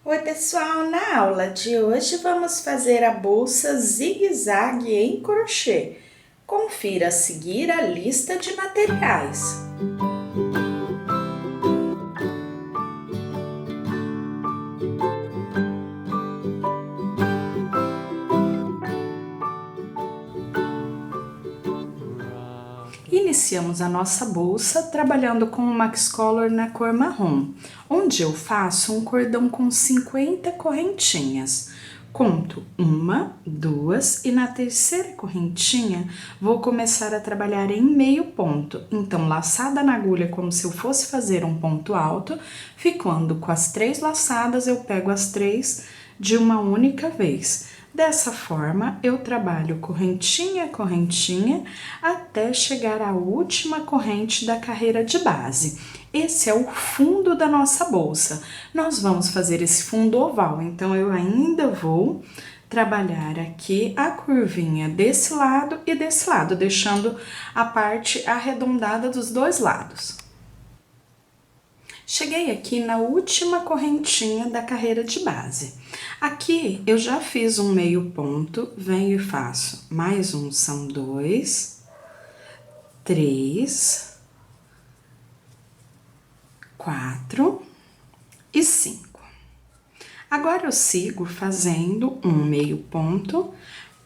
Oi pessoal, na aula de hoje vamos fazer a bolsa zigue-zague em crochê. Confira a seguir a lista de materiais. Iniciamos a nossa bolsa trabalhando com o Max Color na cor marrom, onde eu faço um cordão com 50 correntinhas. Conto uma, duas e na terceira correntinha vou começar a trabalhar em meio ponto. Então, laçada na agulha como se eu fosse fazer um ponto alto, ficando com as 3 laçadas, eu pego as 3 de uma única vez. Dessa forma, eu trabalho correntinha a correntinha até chegar à última corrente da carreira de base. Esse é o fundo da nossa bolsa. Nós vamos fazer esse fundo oval, então eu ainda vou trabalhar aqui a curvinha desse lado e desse lado, deixando a parte arredondada dos dois lados. Cheguei aqui na última correntinha da carreira de base. Aqui eu já fiz um meio ponto, venho e faço mais um, são 2, 3, 4 e 5. Agora eu sigo fazendo um meio ponto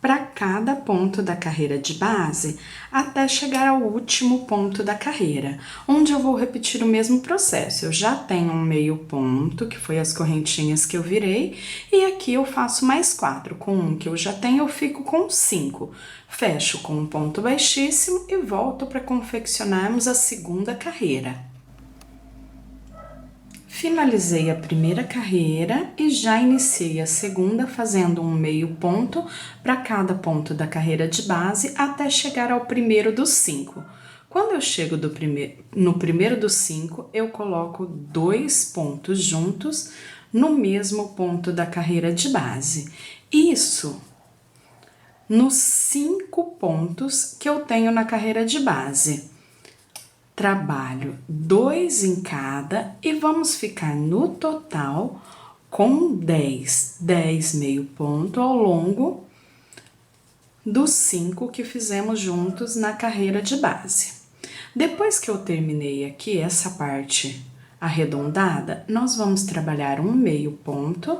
para cada ponto da carreira de base até chegar ao último ponto da carreira, onde eu vou repetir o mesmo processo. Eu já tenho um meio ponto, que foi as correntinhas que eu virei, e aqui eu faço mais 4. Com um que eu já tenho, eu fico com 5. Fecho com um ponto baixíssimo e volto para confeccionarmos a segunda carreira. Finalizei a primeira carreira e já iniciei a segunda fazendo um meio ponto para cada ponto da carreira de base até chegar ao primeiro dos 5. Quando eu chego no primeiro dos 5, eu coloco 2 pontos juntos no mesmo ponto da carreira de base. Isso nos 5 pontos que eu tenho na carreira de base. Trabalho 2 em cada e vamos ficar no total com 10 meio ponto ao longo dos 5 que fizemos juntos na carreira de base. Depois que eu terminei aqui essa parte arredondada, nós vamos trabalhar um meio ponto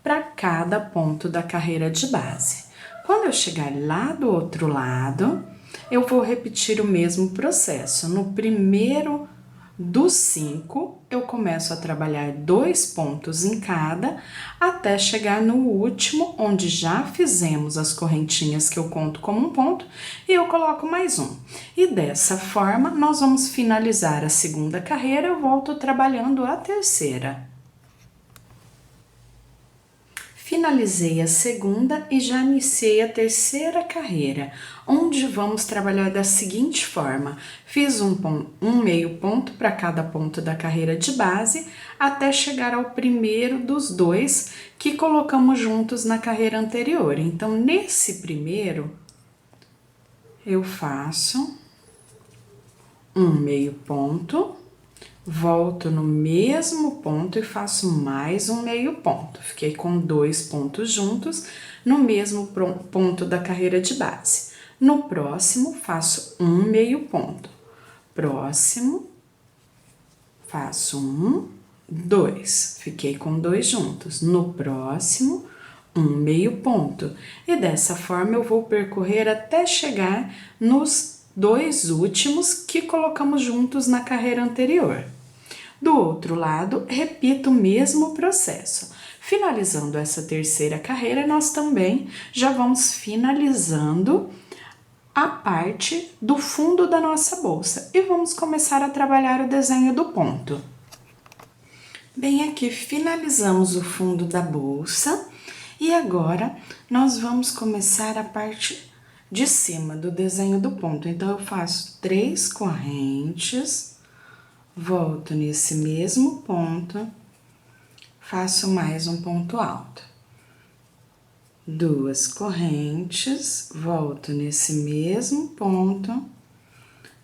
para cada ponto da carreira de base. Quando eu chegar lá do outro lado, eu vou repetir o mesmo processo. No primeiro dos 5, eu começo a trabalhar 2 pontos em cada, até chegar no último, onde já fizemos as correntinhas que eu conto como um ponto, e eu coloco mais um. E dessa forma, nós vamos finalizar a segunda carreira, eu volto trabalhando a terceira. Finalizei a segunda e já iniciei a terceira carreira, onde vamos trabalhar da seguinte forma: fiz um meio ponto para cada ponto da carreira de base, até chegar ao primeiro dos 2 que colocamos juntos na carreira anterior. Então, nesse primeiro, eu faço um meio ponto, volto no mesmo ponto e faço mais um meio ponto. Fiquei com 2 pontos juntos no mesmo ponto da carreira de base. No próximo, faço um meio ponto. Próximo, faço 1, 2. Fiquei com 2 juntos. No próximo, um meio ponto. E dessa forma, eu vou percorrer até chegar nos 2 últimos que colocamos juntos na carreira anterior. Do outro lado, repito o mesmo processo. Finalizando essa terceira carreira, nós também já vamos finalizando a parte do fundo da nossa bolsa e vamos começar a trabalhar o desenho do ponto. Bem, aqui finalizamos o fundo da bolsa e agora nós vamos começar a parte de cima do desenho do ponto. Então, eu faço 3 correntes, volto nesse mesmo ponto, faço mais um ponto alto. 2 correntes, volto nesse mesmo ponto,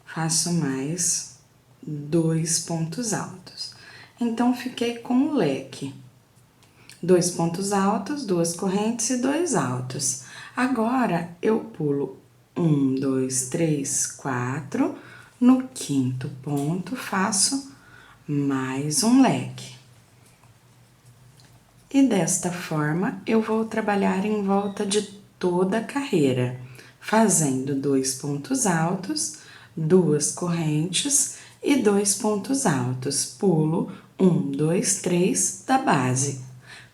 faço mais 2 pontos altos. Então, fiquei com um leque 2 pontos altos, 2 correntes e 2 altos. Agora, eu pulo 1, 2, 3, 4, no quinto ponto, faço mais um leque. E desta forma, eu vou trabalhar em volta de toda a carreira, fazendo 2 pontos altos, 2 correntes e 2 pontos altos. Pulo 1, 2, 3 da base.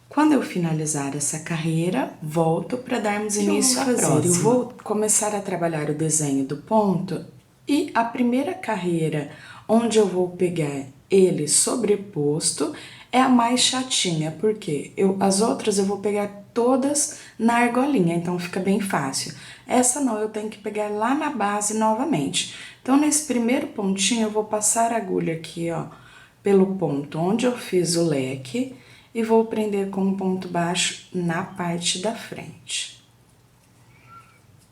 Quando eu finalizar essa carreira, volto para darmos início à próxima. Eu vou começar a trabalhar o desenho do ponto e a primeira carreira onde eu vou pegar ele sobreposto é a mais chatinha, porque as outras eu vou pegar todas na argolinha, então fica bem fácil. Essa não, eu tenho que pegar lá na base novamente. Então, nesse primeiro pontinho, eu vou passar a agulha aqui, ó, pelo ponto onde eu fiz o leque e vou prender com um ponto baixo na parte da frente.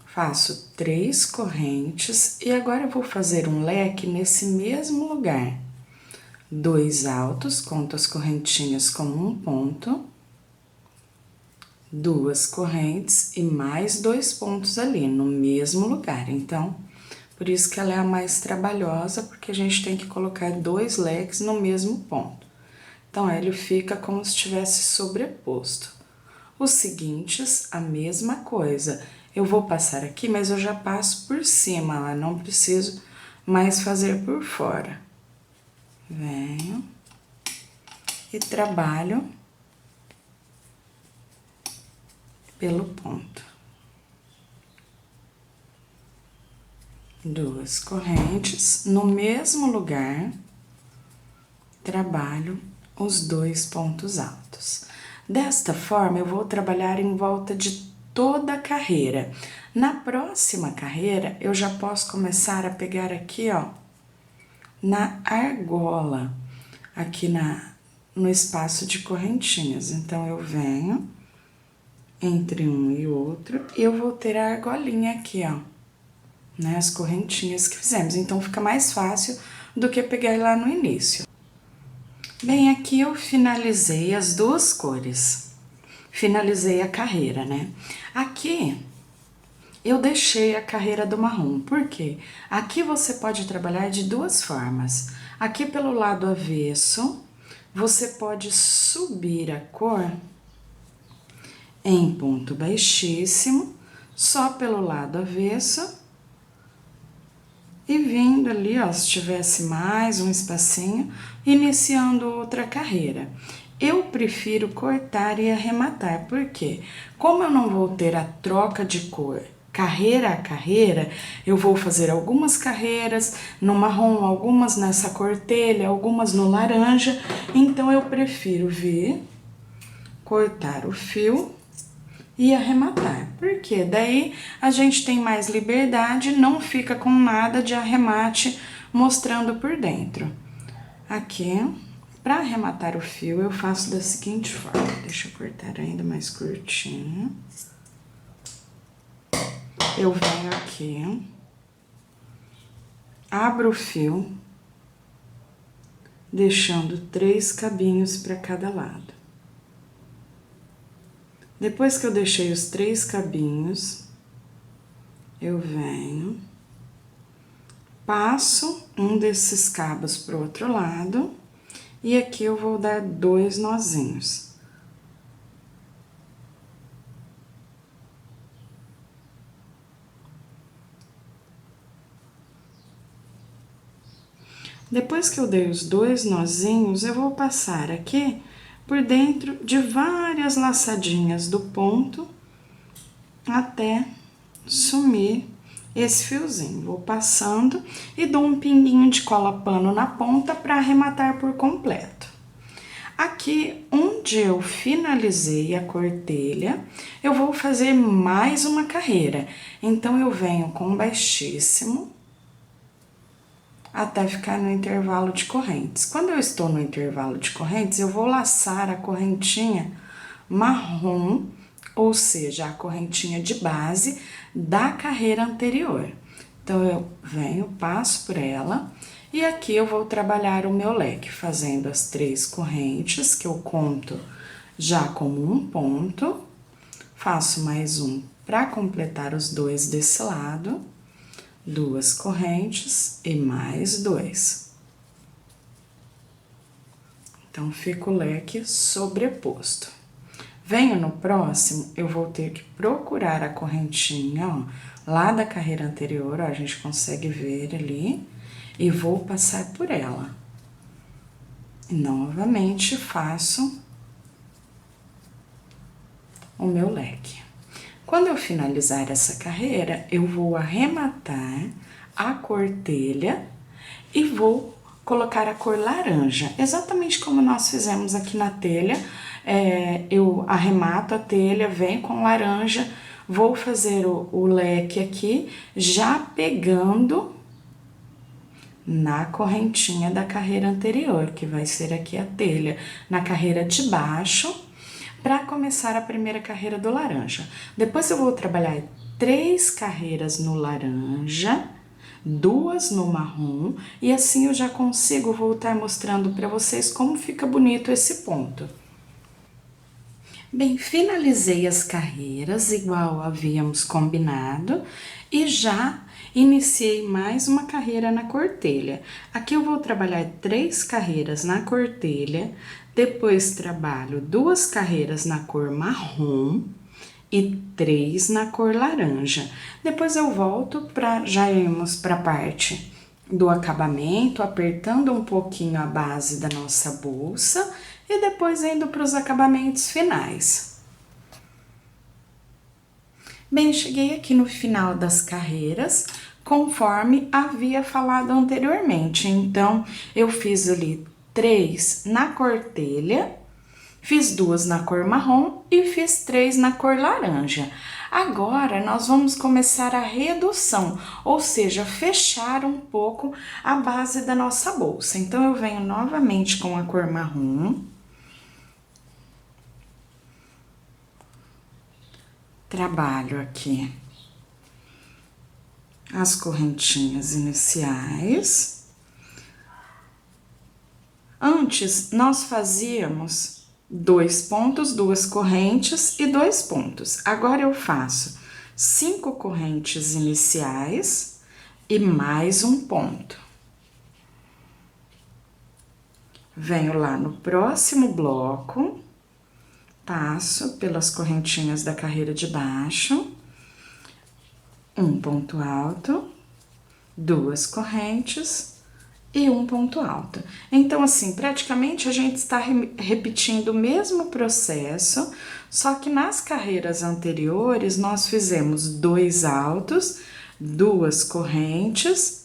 Faço 3 correntes e agora eu vou fazer um leque nesse mesmo lugar. 2 altos, conto as correntinhas como um ponto, 2 correntes e mais 2 pontos ali no mesmo lugar. Então, por isso que ela é a mais trabalhosa, porque a gente tem que colocar 2 leques no mesmo ponto. Então, ele fica como se estivesse sobreposto. Os seguintes, a mesma coisa. Eu vou passar aqui, mas eu já passo por cima, eu não preciso mais fazer por fora. Venho e trabalho pelo ponto. 2 correntes, no mesmo lugar, trabalho os 2 pontos altos. Desta forma, eu vou trabalhar em volta de toda a carreira. Na próxima carreira, eu já posso começar a pegar aqui, ó, na argola, aqui no espaço de correntinhas. Então, eu venho entre um e outro e eu vou ter a argolinha aqui, ó, né, as correntinhas que fizemos. Então, fica mais fácil do que pegar lá no início. Bem, aqui eu finalizei as 2 cores. Finalizei a carreira, né? Aqui eu deixei a carreira do marrom, por quê? Aqui você pode trabalhar de 2 formas. Aqui pelo lado avesso, você pode subir a cor em ponto baixíssimo, só pelo lado avesso, e vindo ali, ó, se tivesse mais um espacinho, iniciando outra carreira. Eu prefiro cortar e arrematar, porque como eu não vou ter a troca de cor carreira a carreira, eu vou fazer algumas carreiras no marrom, algumas nessa cor telha, algumas no laranja, então eu prefiro vir, cortar o fio e arrematar, porque daí a gente tem mais liberdade, não fica com nada de arremate mostrando por dentro. Aqui, para arrematar o fio, eu faço da seguinte forma, deixa eu cortar ainda mais curtinho. Eu venho aqui, abro o fio, deixando 3 cabinhos para cada lado. Depois que eu deixei os 3 cabinhos, eu venho, passo um desses cabos pro outro lado, e aqui eu vou dar 2 nozinhos. Depois que eu dei os 2 nozinhos, eu vou passar aqui por dentro de várias laçadinhas do ponto até sumir esse fiozinho. Vou passando e dou um pinguinho de cola pano na ponta para arrematar por completo. Aqui onde eu finalizei a cortelha, eu vou fazer mais uma carreira. Então, eu venho com baixíssimo até ficar no intervalo de correntes. Quando eu estou no intervalo de correntes, eu vou laçar a correntinha marrom, ou seja, a correntinha de base da carreira anterior. Então, eu venho, passo por ela, e aqui eu vou trabalhar o meu leque, fazendo as 3 correntes, que eu conto já como um ponto, faço mais um para completar os dois desse lado, 2 correntes e mais 2. Então, fica o leque sobreposto. Venho no próximo, eu vou ter que procurar a correntinha, ó, lá da carreira anterior, ó, a gente consegue ver ali, e vou passar por ela. E novamente faço o meu leque. Quando eu finalizar essa carreira, eu vou arrematar a cor telha e vou colocar a cor laranja, exatamente como nós fizemos aqui na telha. Eu arremato a telha, venho com laranja, vou fazer o leque aqui, já pegando na correntinha da carreira anterior, que vai ser aqui a telha, na carreira de baixo, para começar a primeira carreira do laranja. Depois eu vou trabalhar 3 carreiras no laranja, 2 no marrom, e assim eu já consigo voltar mostrando para vocês como fica bonito esse ponto. Bem, finalizei as carreiras, igual havíamos combinado, e já iniciei mais uma carreira na cor telha. Aqui eu vou trabalhar 3 carreiras na cor telha, depois trabalho 2 carreiras na cor marrom e 3 na cor laranja. Depois eu volto para já irmos para a parte do acabamento, apertando um pouquinho a base da nossa bolsa e depois indo para os acabamentos finais. Bem, cheguei aqui no final das carreiras, conforme havia falado anteriormente. Então, eu fiz ali 3 na cor telha, fiz 2 na cor marrom e fiz 3 na cor laranja. Agora, nós vamos começar a redução, ou seja, fechar um pouco a base da nossa bolsa. Então, eu venho novamente com a cor marrom. Trabalho aqui as correntinhas iniciais. Antes, nós fazíamos 2 pontos, 2 correntes e 2 pontos. Agora, eu faço 5 correntes iniciais e mais um ponto. Venho lá no próximo bloco, passo pelas correntinhas da carreira de baixo, um ponto alto, 2 correntes e um ponto alto. Então, assim, praticamente a gente está repetindo o mesmo processo, só que nas carreiras anteriores nós fizemos 2 altos, 2 correntes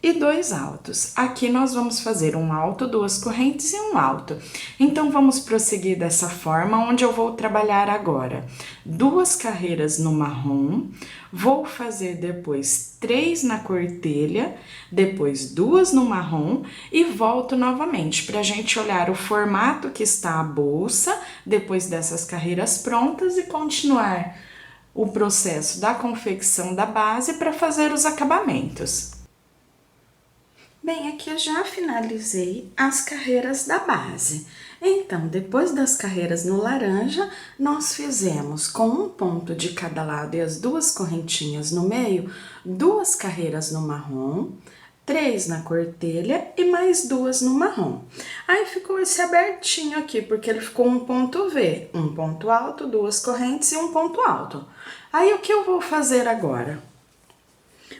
e 2 altos. Aqui nós vamos fazer um alto, 2 correntes e um alto. Então, vamos prosseguir dessa forma, onde eu vou trabalhar agora 2 carreiras no marrom, vou fazer depois 3 na cor telha, depois 2 no marrom e volto novamente para a gente olhar o formato que está a bolsa, depois dessas carreiras prontas e continuar o processo da confecção da base para fazer os acabamentos. Bem, aqui eu já finalizei as carreiras da base. Então, depois das carreiras no laranja, nós fizemos com um ponto de cada lado e as 2 correntinhas no meio, 2 carreiras no marrom, 3 na cor telha e mais 2 no marrom. Aí ficou esse abertinho aqui, porque ele ficou um ponto V, um ponto alto, 2 correntes e um ponto alto. Aí, o que eu vou fazer agora?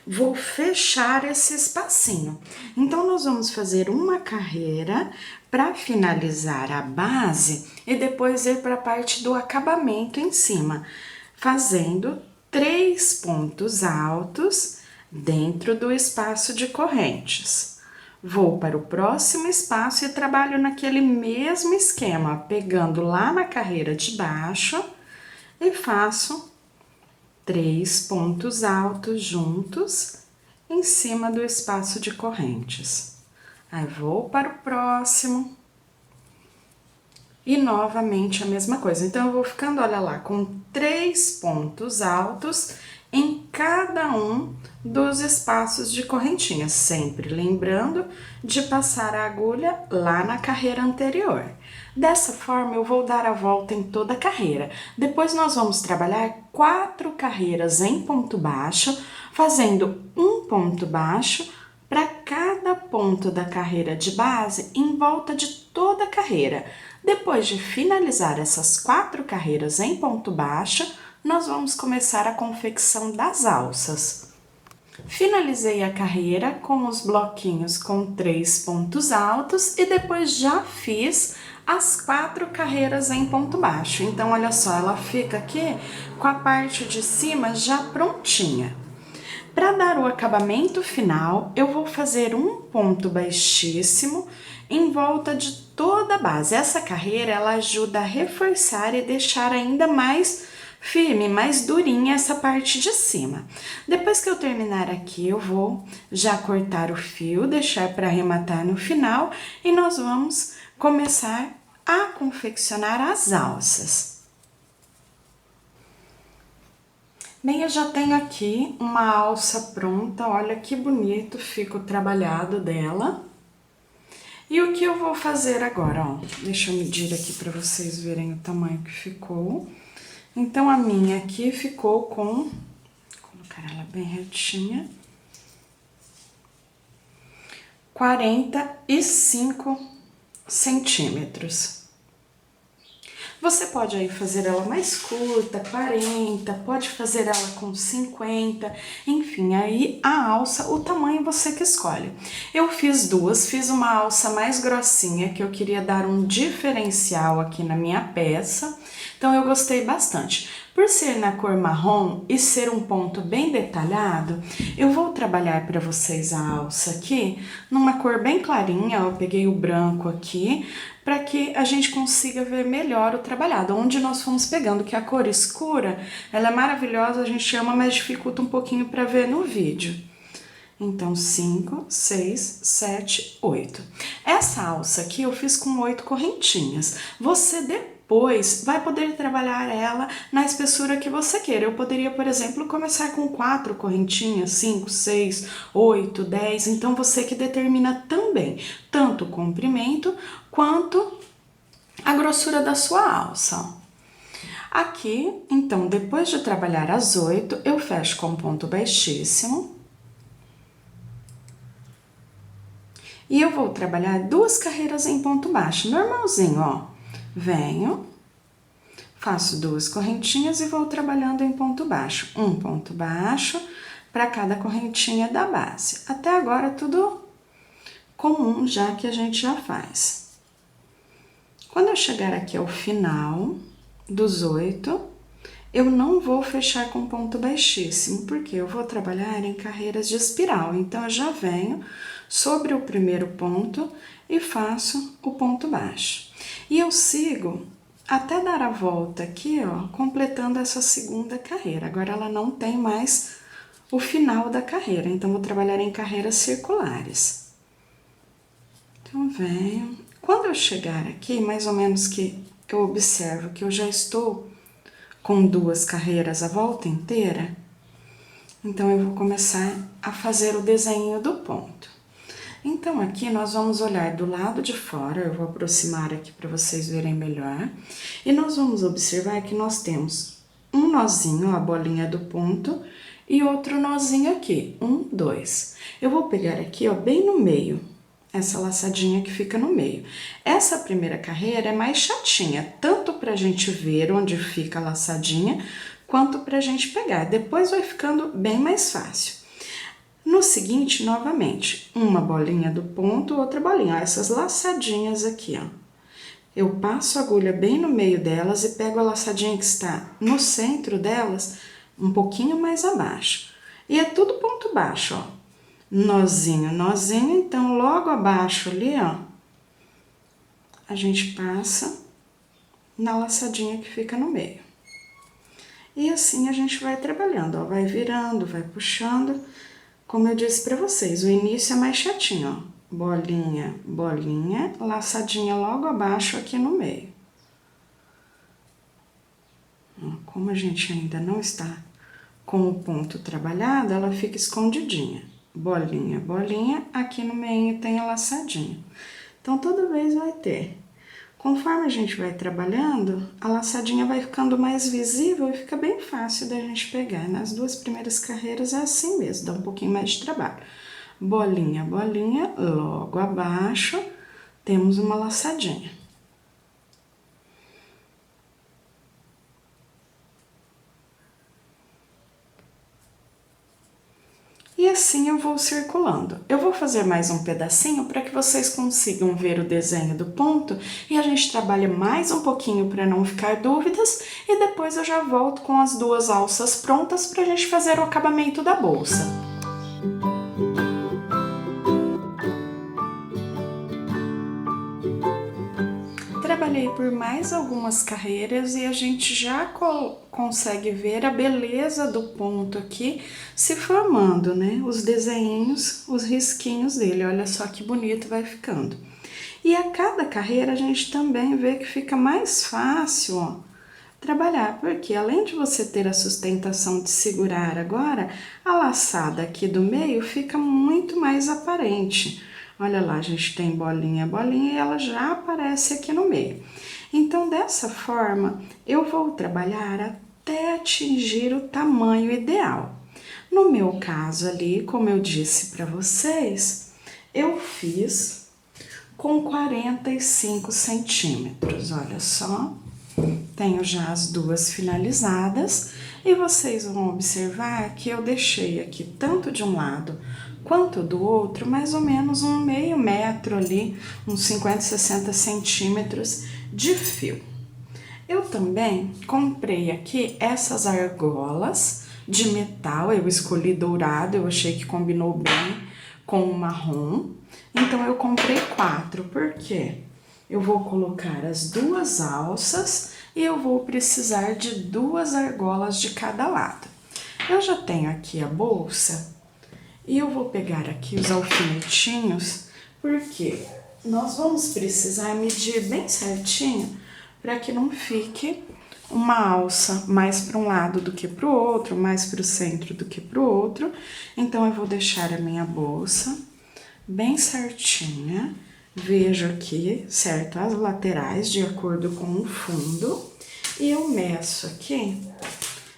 Vou fechar esse espacinho. Então, nós vamos fazer uma carreira para finalizar a base e depois ir para a parte do acabamento em cima, fazendo 3 pontos altos dentro do espaço de correntes. Vou para o próximo espaço e trabalho naquele mesmo esquema, pegando lá na carreira de baixo e faço 3 pontos altos juntos em cima do espaço de correntes. Aí, vou para o próximo e novamente a mesma coisa. Então, eu vou ficando, olha lá, com 3 pontos altos em cada um dos espaços de correntinha, sempre lembrando de passar a agulha lá na carreira anterior. Dessa forma, eu vou dar a volta em toda a carreira. Depois nós vamos trabalhar 4 carreiras em ponto baixo, fazendo um ponto baixo para cada ponto da carreira de base em volta de toda a carreira. Depois de finalizar essas 4 carreiras em ponto baixo, nós vamos começar a confecção das alças. Finalizei a carreira com os bloquinhos com 3 pontos altos e depois já fiz as 4 carreiras em ponto baixo. Então, olha só, ela fica aqui com a parte de cima já prontinha. Para dar o acabamento final, eu vou fazer um ponto baixíssimo em volta de toda a base. Essa carreira, ela ajuda a reforçar e deixar ainda mais firme, mais durinha essa parte de cima. Depois que eu terminar aqui, eu vou já cortar o fio, deixar para arrematar no final e nós vamos começar a confeccionar as alças. Bem, eu já tenho aqui uma alça pronta, olha que bonito fica o trabalhado dela. E o que eu vou fazer agora, ó, deixa eu medir aqui para vocês verem o tamanho que ficou. Então, a minha aqui ficou com, vou colocar ela bem retinha, 45 centímetros. Você pode aí fazer ela mais curta, 40, pode fazer ela com 50, enfim, aí a alça, o tamanho você que escolhe. Eu fiz duas, fiz uma alça mais grossinha, que eu queria dar um diferencial aqui na minha peça, então eu gostei bastante. Por ser na cor marrom e ser um ponto bem detalhado, eu vou trabalhar para vocês a alça aqui numa cor bem clarinha, eu peguei o branco aqui, para que a gente consiga ver melhor o trabalhado. Onde nós fomos pegando, que a cor escura, ela é maravilhosa, a gente ama, mas dificulta um pouquinho para ver no vídeo. Então, 5, 6, 7, 8. Essa alça aqui eu fiz com 8 correntinhas. Você depois vai poder trabalhar ela na espessura que você queira. Eu poderia, por exemplo, começar com 4 correntinhas, 5, 6, 8, 10. Então, você que determina também tanto o comprimento quanto a grossura da sua alça. Aqui, então, depois de trabalhar as 8, eu fecho com ponto baixíssimo. E eu vou trabalhar 2 carreiras em ponto baixo, normalzinho, ó. Venho, faço 2 correntinhas e vou trabalhando em ponto baixo. Um ponto baixo para cada correntinha da base. Até agora, tudo comum, já que a gente já faz. Quando eu chegar aqui ao final dos 8, eu não vou fechar com ponto baixíssimo, porque eu vou trabalhar em carreiras de espiral. Então, eu já venho sobre o primeiro ponto e faço o ponto baixo. E eu sigo até dar a volta aqui, ó, completando essa segunda carreira. Agora, ela não tem mais o final da carreira, então, vou trabalhar em carreiras circulares. Então, venho. Quando eu chegar aqui, mais ou menos que eu observo que eu já estou com 2 carreiras a volta inteira, então eu vou começar a fazer o desenho do ponto. Então, aqui nós vamos olhar do lado de fora, eu vou aproximar aqui para vocês verem melhor, e nós vamos observar que nós temos um nozinho, a bolinha do ponto, e outro nozinho aqui, 1, 2. Eu vou pegar aqui, ó, bem no meio, essa laçadinha que fica no meio. Essa primeira carreira é mais chatinha, tanto pra gente ver onde fica a laçadinha, quanto pra gente pegar. Depois vai ficando bem mais fácil. No seguinte, novamente, uma bolinha do ponto, outra bolinha, ó, essas laçadinhas aqui, ó. Eu passo a agulha bem no meio delas e pego a laçadinha que está no centro delas, um pouquinho mais abaixo. E é tudo ponto baixo, ó. Nozinho, nozinho, então logo abaixo ali, ó, a gente passa na laçadinha que fica no meio. E assim a gente vai trabalhando, ó, vai virando, vai puxando. Como eu disse pra vocês, o início é mais chatinho, ó. Bolinha, bolinha, laçadinha logo abaixo aqui no meio. Ó, como a gente ainda não está com o ponto trabalhado, ela fica escondidinha. Bolinha, bolinha, aqui no meio tem a laçadinha. Então, toda vez vai ter. Conforme a gente vai trabalhando, a laçadinha vai ficando mais visível e fica bem fácil da gente pegar. Nas duas primeiras carreiras é assim mesmo, dá um pouquinho mais de trabalho. Bolinha, bolinha, logo abaixo temos uma laçadinha. E assim eu vou circulando. Eu vou fazer mais um pedacinho para que vocês consigam ver o desenho do ponto e a gente trabalha mais um pouquinho para não ficar dúvidas e depois eu já volto com as duas alças prontas para a gente fazer o acabamento da bolsa. Trabalhei por mais algumas carreiras e a gente já consegue ver a beleza do ponto aqui se formando, né? Os desenhinhos, os risquinhos dele, olha só que bonito vai ficando. E a cada carreira a gente também vê que fica mais fácil, ó, trabalhar, porque além de você ter a sustentação de segurar agora, a laçada aqui do meio fica muito mais aparente. Olha lá, a gente tem bolinha, bolinha e ela já aparece aqui no meio. Então, dessa forma, eu vou trabalhar até atingir o tamanho ideal. No meu caso ali, como eu disse para vocês, eu fiz com 45 centímetros, olha só. Tenho já as duas finalizadas e vocês vão observar que eu deixei aqui tanto de um lado quanto do outro, mais ou menos um meio metro ali, uns 50, 60 centímetros de fio. Eu também comprei aqui essas argolas de metal, eu escolhi dourado, eu achei que combinou bem com o marrom, então eu comprei 4, porque eu vou colocar as duas alças e eu vou precisar de 2 argolas de cada lado. Eu já tenho aqui a bolsa e eu vou pegar aqui os alfinetinhos, porque nós vamos precisar medir bem certinho para que não fique uma alça mais para um lado do que para o outro, mais para o centro do que para o outro. Então, eu vou deixar a minha bolsa bem certinha. Vejo aqui, certo, as laterais de acordo com o fundo. E eu meço aqui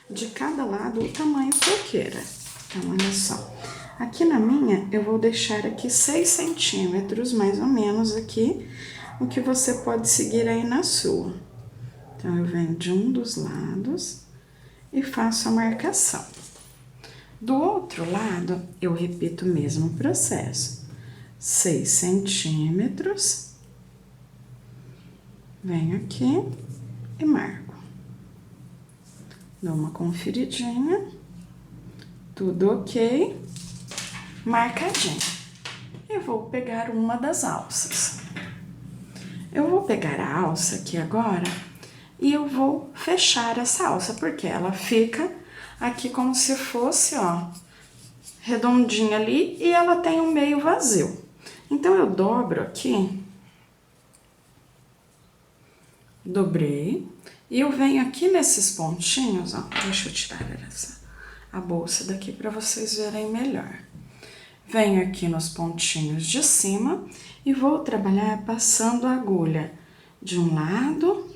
de cada lado o tamanho que eu queira. Então, olha só. Aqui na minha, eu vou deixar aqui 6 centímetros, mais ou menos aqui, o que você pode seguir aí na sua. Então, eu venho de um dos lados e faço a marcação. Do outro lado, eu repito o mesmo processo. 6 centímetros. Venho aqui e marco. Dou uma conferidinha. Tudo ok. Marcadinho. Eu vou pegar uma das alças. Eu vou pegar a alça aqui agora e eu vou fechar essa alça, porque ela fica aqui como se fosse, ó, redondinha ali e ela tem um meio vazio. Então, eu dobro aqui, dobrei, e eu venho aqui nesses pontinhos, ó, deixa eu tirar a bolsa daqui para vocês verem melhor. Venho aqui nos pontinhos de cima e vou trabalhar passando a agulha de um lado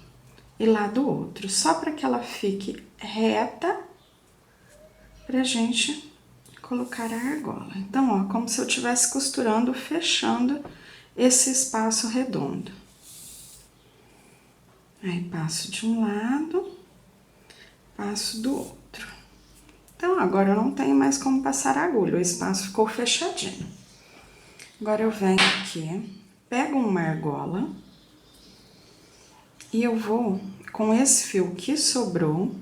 e lá do outro, só para que ela fique reta pra gente colocar a argola. Então, ó, como se eu estivesse costurando, fechando esse espaço redondo. Aí, passo de um lado, passo do outro. Então, agora eu não tenho mais como passar a agulha, o espaço ficou fechadinho. Agora, eu venho aqui, pego uma argola e eu vou, com esse fio que sobrou,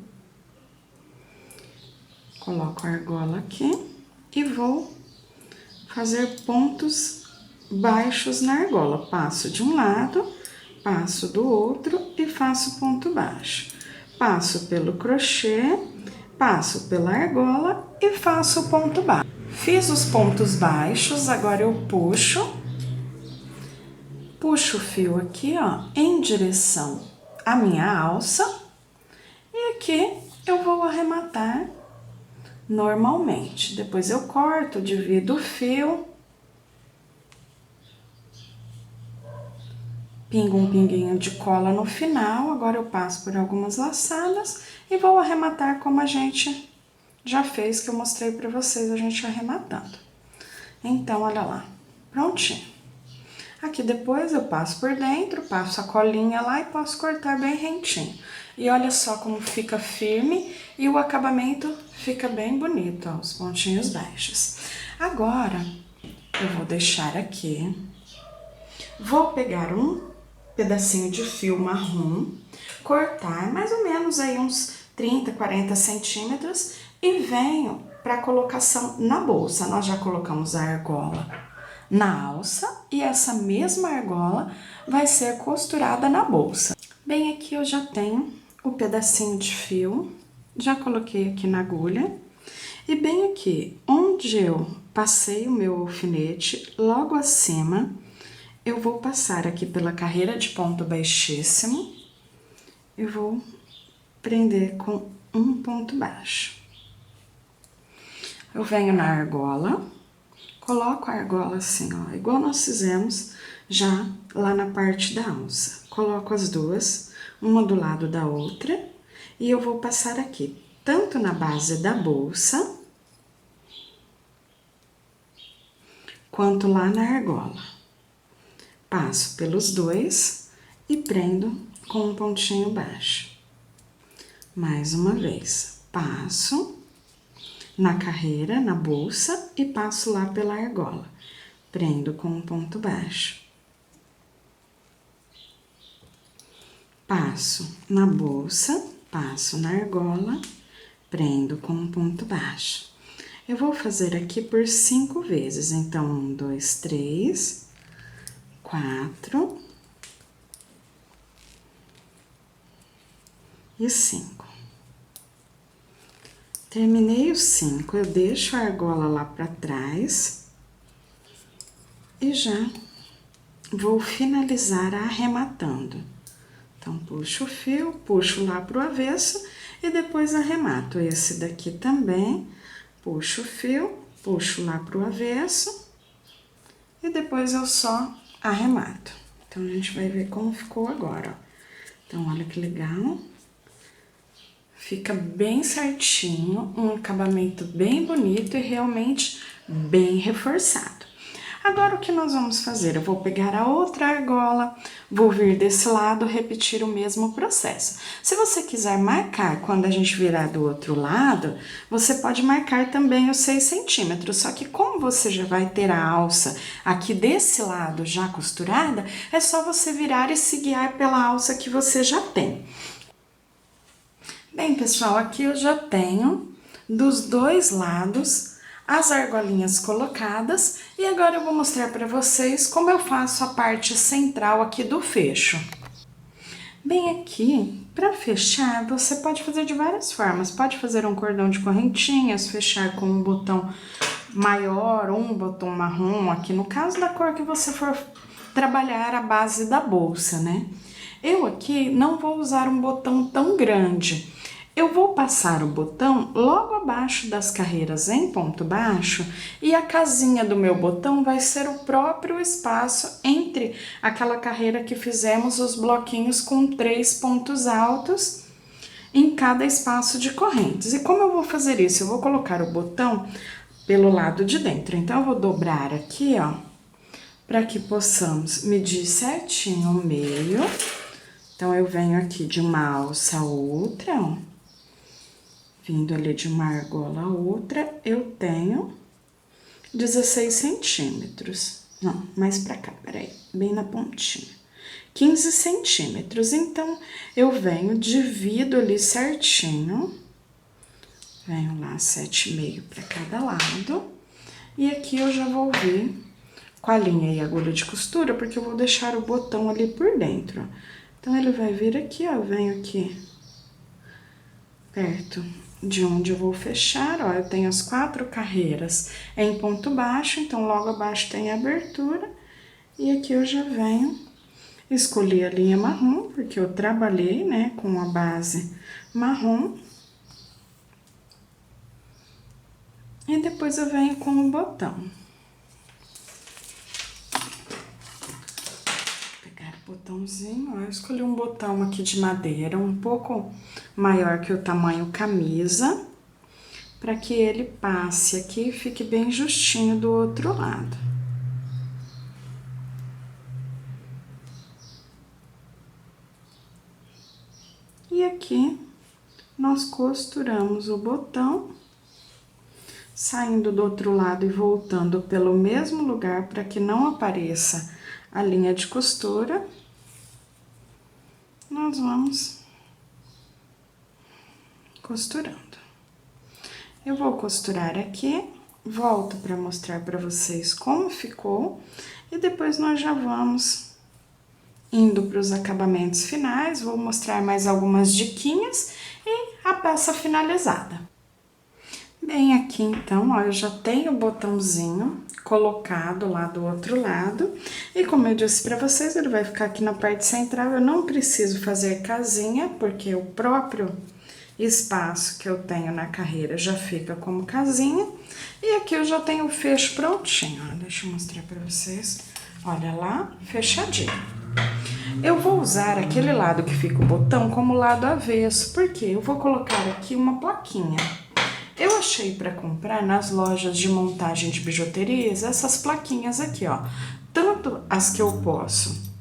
coloco a argola aqui e vou fazer pontos baixos na argola. Passo de um lado, passo do outro e faço ponto baixo. Passo pelo crochê, passo pela argola e faço ponto baixo. Fiz os pontos baixos, agora eu puxo o fio aqui, ó, em direção à minha alça. E aqui eu vou arrematar normalmente. Depois eu corto, divido o fio, pingo um pinguinho de cola no final, agora eu passo por algumas laçadas e vou arrematar como a gente já fez, que eu mostrei pra vocês a gente arrematando. Então, olha lá, prontinho. Aqui depois eu passo por dentro, passo a colinha lá e posso cortar bem rentinho. E olha só como fica firme e o acabamento fica bem bonito, ó, os pontinhos baixos. Agora, eu vou deixar aqui, vou pegar um pedacinho de fio marrom, cortar mais ou menos aí uns 30, 40 centímetros e venho para colocação na bolsa. Nós já colocamos a argola na alça e essa mesma argola vai ser costurada na bolsa. Bem, aqui eu já tenho o pedacinho de fio, já coloquei aqui na agulha e bem aqui onde eu passei o meu alfinete, logo acima, eu vou passar aqui pela carreira de ponto baixíssimo e vou prender com um ponto baixo. Eu venho na argola, coloco a argola assim, ó, igual nós fizemos já lá na parte da alça. Coloco as duas, uma do lado da outra, e eu vou passar aqui, tanto na base da bolsa, quanto lá na argola. Passo pelos dois e prendo com um pontinho baixo. Mais uma vez, passo na carreira, na bolsa e passo lá pela argola. Prendo com um ponto baixo. Passo na bolsa, passo na argola, prendo com um ponto baixo. Eu vou fazer aqui por 5 vezes, então 1, 2, 3, 4 e 5. Terminei os 5, eu deixo a argola lá pra trás e já vou finalizar arrematando. Então, puxo o fio, puxo lá pro avesso e depois arremato. Esse daqui também, puxo o fio, puxo lá pro avesso e depois eu só arremato. Então, a gente vai ver como ficou agora, ó. Então, olha que legal. Fica bem certinho, um acabamento bem bonito e realmente bem reforçado. Agora, o que nós vamos fazer? Eu vou pegar a outra argola, vou vir desse lado, repetir o mesmo processo. Se você quiser marcar quando a gente virar do outro lado, você pode marcar também os 6 centímetros. Só que como você já vai ter a alça aqui desse lado já costurada, é só você virar e se guiar pela alça que você já tem. Bem, pessoal, aqui eu já tenho dos dois lados as argolinhas colocadas e agora eu vou mostrar para vocês como eu faço a parte central aqui do fecho. Bem, aqui, para fechar, você pode fazer de várias formas. Pode fazer um cordão de correntinhas, fechar com um botão maior ou um botão marrom, aqui no caso da cor que você for trabalhar a base da bolsa, né? Eu aqui não vou usar um botão tão grande. Eu vou passar o botão logo abaixo das carreiras em ponto baixo e a casinha do meu botão vai ser o próprio espaço entre aquela carreira que fizemos os bloquinhos com 3 pontos altos em cada espaço de correntes. E como eu vou fazer isso? Eu vou colocar o botão pelo lado de dentro. Então, eu vou dobrar aqui, ó, para que possamos medir certinho o meio. Então, eu venho aqui de uma alça a outra, ó. Vindo ali de uma argola a outra, eu tenho 16 centímetros. Não, mais pra cá, peraí, bem na pontinha. 15 centímetros. Então, eu venho, divido ali certinho. Venho lá 7,5 pra cada lado. E aqui eu já vou vir com a linha e agulha de costura, porque eu vou deixar o botão ali por dentro, ó. Então, ele vai vir aqui, ó, venho aqui perto de onde eu vou fechar, ó, eu tenho as 4 carreiras em ponto baixo, então logo abaixo tem a abertura, e aqui eu já venho, escolhi a linha marrom, porque eu trabalhei, né, com a base marrom, E depois eu venho com o botão. Vou pegar o botãozinho, ó, eu escolhi um botão aqui de madeira, um pouco maior que o tamanho camisa, para que ele passe aqui e fique bem justinho do outro lado. E aqui nós costuramos o botão, saindo do outro lado e voltando pelo mesmo lugar para que não apareça a linha de costura. Nós vamos costurando. Eu vou costurar aqui, volto para mostrar para vocês como ficou e depois nós já vamos indo para os acabamentos finais. Vou mostrar mais algumas diquinhas e a peça finalizada. Bem, aqui então, ó, eu já tenho o botãozinho colocado lá do outro lado. E como eu disse pra vocês, ele vai ficar aqui na parte central. Eu não preciso fazer casinha, porque o próprio espaço que eu tenho na carreira já fica como casinha. E aqui eu já tenho o fecho prontinho, ó. Deixa eu mostrar pra vocês. Olha lá, fechadinho. Eu vou usar aquele lado que fica o botão como lado avesso, porque eu vou colocar aqui uma plaquinha. Eu achei para comprar nas lojas de montagem de bijuterias essas plaquinhas aqui, ó. Tanto as que eu posso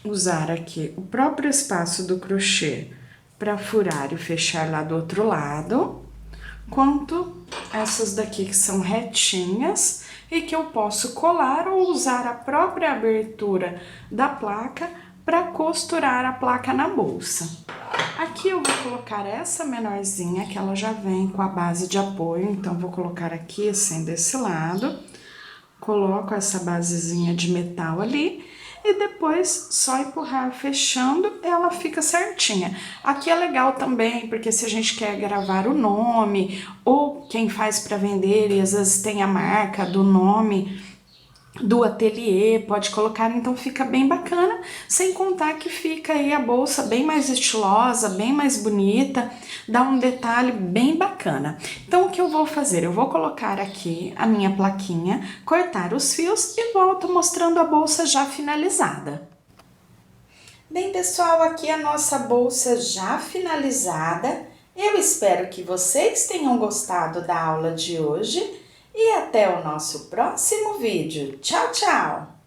usar aqui o próprio espaço do crochê para furar e fechar lá do outro lado, quanto essas daqui que são retinhas e que eu posso colar ou usar a própria abertura da placa para costurar a placa na bolsa. Aqui eu vou colocar essa menorzinha, que ela já vem com a base de apoio, então vou colocar aqui assim desse lado, coloco essa basezinha de metal ali e depois só empurrar fechando, ela fica certinha. Aqui é legal também, porque se a gente quer gravar o nome, ou quem faz para vender e às vezes tem a marca do nome do ateliê, pode colocar, então fica bem bacana, sem contar que fica aí a bolsa bem mais estilosa, bem mais bonita, dá um detalhe bem bacana. Então o que eu vou fazer? Eu vou colocar aqui a minha plaquinha, cortar os fios e volto mostrando a bolsa já finalizada. Bem, pessoal, aqui a nossa bolsa já finalizada. Eu espero que vocês tenham gostado da aula de hoje. E até o nosso próximo vídeo. Tchau, tchau!